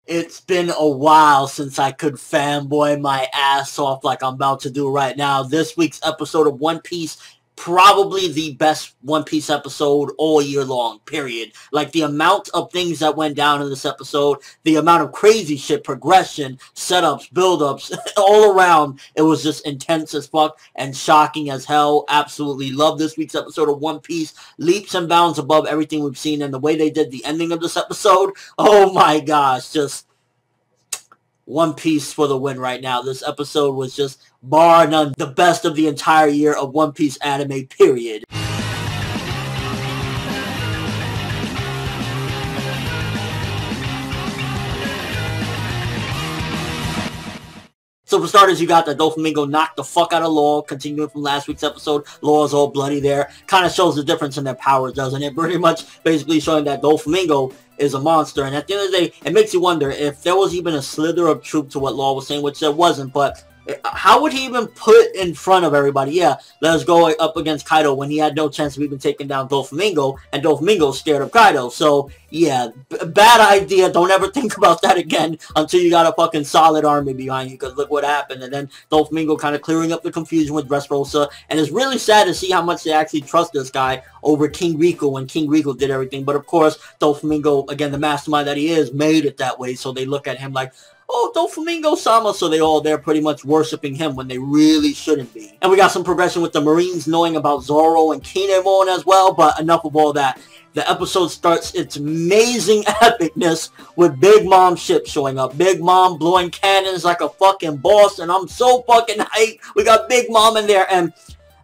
It's been a while since I could fanboy my ass off like I'm about to do right now. This week's episode of One Piece, probably the best One Piece episode all year long, period. Like, the amount of things that went down in this episode, the amount of crazy shit, progression, setups, build-ups, all around, it was just intense as fuck and shocking as hell. Absolutely love this week's episode of One Piece. Leaps and bounds above everything we've seen, and the way they did the ending of this episode, oh my gosh, just One Piece for the win right now. This episode was just, bar none, the best of the entire year of One Piece anime, period. So for starters, you got that Doflamingo knocked the fuck out of Law, continuing from last week's episode. Law's all bloody there. Kind of shows the difference in their powers, doesn't it? Pretty much basically showing that Doflamingo is a monster. And at the end of the day, it makes you wonder if there was even a slither of truth to what Law was saying, which there wasn't, but how would he even put in front of everybody, yeah, let us go up against Kaido when he had no chance of even taking down Doflamingo, and Doflamingo's scared of Kaido. So, yeah, bad idea. Don't ever think about that again until you got a fucking solid army behind you, because look what happened. And then Doflamingo kind of clearing up the confusion with Dressrosa, and it's really sad to see how much they actually trust this guy over King Rico when King Rico did everything. But of course, Doflamingo, again, the mastermind that he is, made it that way, so they look at him like, oh, Doflamingo-sama, so they're pretty much worshipping him when they really shouldn't be. And we got some progression with the Marines knowing about Zoro and Kinemon as well, but enough of all that. The episode starts its amazing epicness with Big Mom's ship showing up. Big Mom blowing cannons like a fucking boss, and I'm so fucking hyped. We got Big Mom in there, and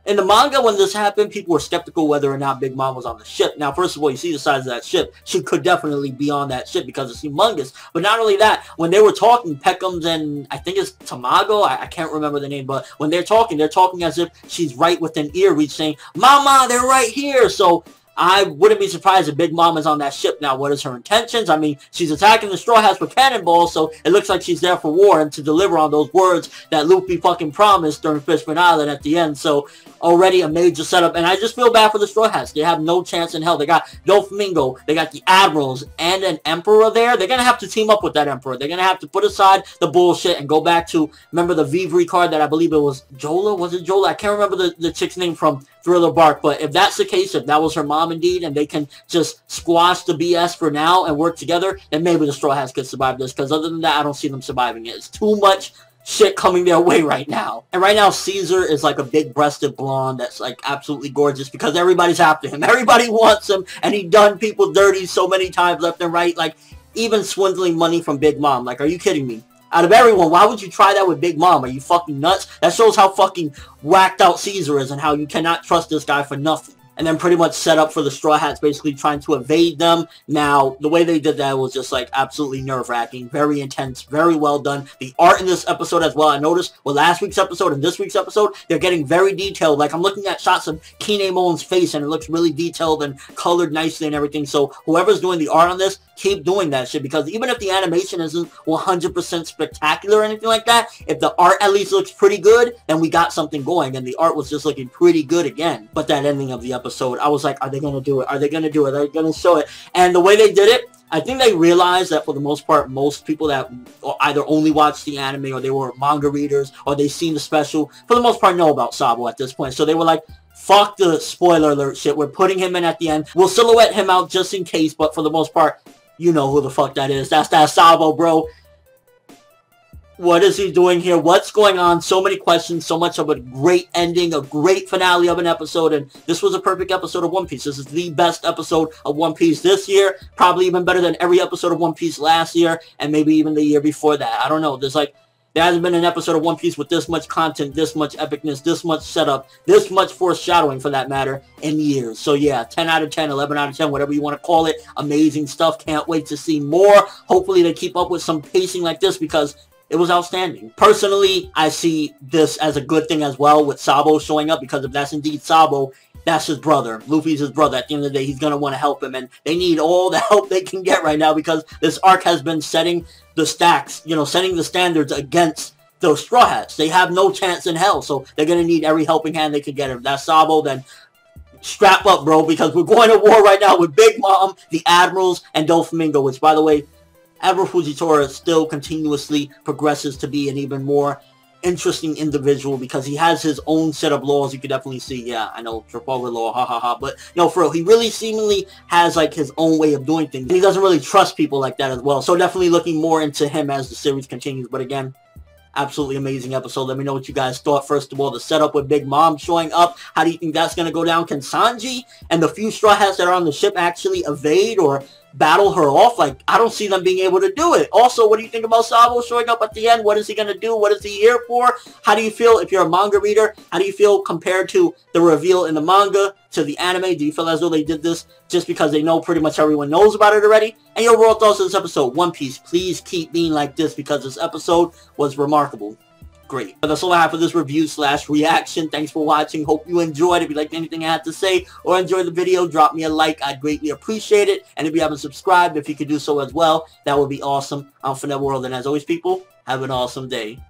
in the manga, when this happened, people were skeptical whether or not Big Mom was on the ship. Now, first of all, you see the size of that ship. She could definitely be on that ship because it's humongous. But not only that, when they were talking, Peckham's and I think it's Tamago, I can't remember the name, but when they're talking as if she's right within ear reach saying, Mama, they're right here. So I wouldn't be surprised if Big Mom is on that ship. Now, what is her intentions? I mean, she's attacking the Straw Hats with cannonballs, so it looks like she's there for war and to deliver on those words that Luffy fucking promised during Fishman Island at the end. So, already a major setup, and I just feel bad for the Straw Hats. They have no chance in hell. They got Doflamingo, they got the Admirals, and an Emperor there. They're going to have to team up with that Emperor. They're going to have to put aside the bullshit and go back to, remember the Vivre card that I believe it was Jola? Was it Jola? I can't remember the chick's name from Thriller Bark, but if that's the case, if that was her mom indeed, and they can just squash the BS for now and work together, then maybe the Straw Hats could survive this, because other than that, I don't see them surviving it. It's too much shit coming their way right now. And right now, Caesar is like a big-breasted blonde that's like absolutely gorgeous because everybody's after him. Everybody wants him, and he done people dirty so many times left and right, like even swindling money from Big Mom. Like, are you kidding me? Out of everyone, why would you try that with Big Mom? Are you fucking nuts? That shows how fucking whacked out Caesar is and how you cannot trust this guy for nothing. And then pretty much set up for the Straw Hats basically trying to evade them. Now, the way they did that was just like absolutely nerve-wracking, very intense, very well done. The art in this episode as well, I noticed with last week's episode and this week's episode, they're getting very detailed. Like, I'm looking at shots of Kinemon's face and it looks really detailed and colored nicely and everything. So whoever's doing the art on this, keep doing that shit, because even if the animation isn't 100% spectacular or anything like that, if the art at least looks pretty good, then we got something going, and the art was just looking pretty good again. But that ending of the episode, I was like, are they going to do it? Are they going to do it? Are they going to show it? And the way they did it, I think they realized that for the most part, most people that either only watched the anime or they were manga readers or they seen the special, for the most part know about Sabo at this point. So they were like, fuck the spoiler alert shit. We're putting him in at the end. We'll silhouette him out just in case, but for the most part, you know who the fuck that is. That's that Sabo, bro. What is he doing here? What's going on? So many questions, so much of a great ending, a great finale of an episode, and this was a perfect episode of One Piece. This is the best episode of One Piece this year, probably even better than every episode of One Piece last year, and maybe even the year before that. I don't know. There hasn't been an episode of One Piece with this much content, this much epicness, this much setup, this much foreshadowing for that matter in years. So yeah, 10 out of 10, 11 out of 10, whatever you want to call it. Amazing stuff. Can't wait to see more. Hopefully they keep up with some pacing like this because it was outstanding. Personally, I see this as a good thing as well with Sabo showing up, because if that's indeed Sabo, that's his brother. Luffy's his brother. At the end of the day, he's going to want to help him, and they need all the help they can get right now because this arc has been setting the stacks, setting the standards against those Straw Hats. They have no chance in hell, so they're going to need every helping hand they can get. If that's Sabo, then strap up, bro, because we're going to war right now with Big Mom, the Admirals, and Doflamingo, which, by the way, ever Fujitora still continuously progresses to be an even more interesting individual, because he has his own set of laws. You could definitely see, yeah, I know, Trafalgar law, ha ha ha, but no, for real, he really seemingly has like his own way of doing things, and he doesn't really trust people like that as well. So definitely looking more into him as the series continues. But again, absolutely amazing episode. Let me know what you guys thought. First of all, the setup with Big Mom showing up. How do you think that's going to go down? Can Sanji and the few Straw Hats that are on the ship actually evade or battle her off? Like, I don't see them being able to do it. Also, what do you think about Sabo showing up at the end? What is he going to do? What is he here for? How do you feel if you're a manga reader? How do you feel compared to the reveal in the manga to the anime? Do you feel as though they did this just because they know pretty much everyone knows about it already? And your overall thoughts on this episode. One Piece, please keep being like this, because this episode was remarkable. Great. That's all I have for this review / reaction. Thanks for watching. Hope you enjoyed. If you liked anything I had to say or enjoyed the video, drop me a like. I'd greatly appreciate it. And if you haven't subscribed, if you could do so as well, that would be awesome. I'm ForneverWorld, and as always, people, have an awesome day.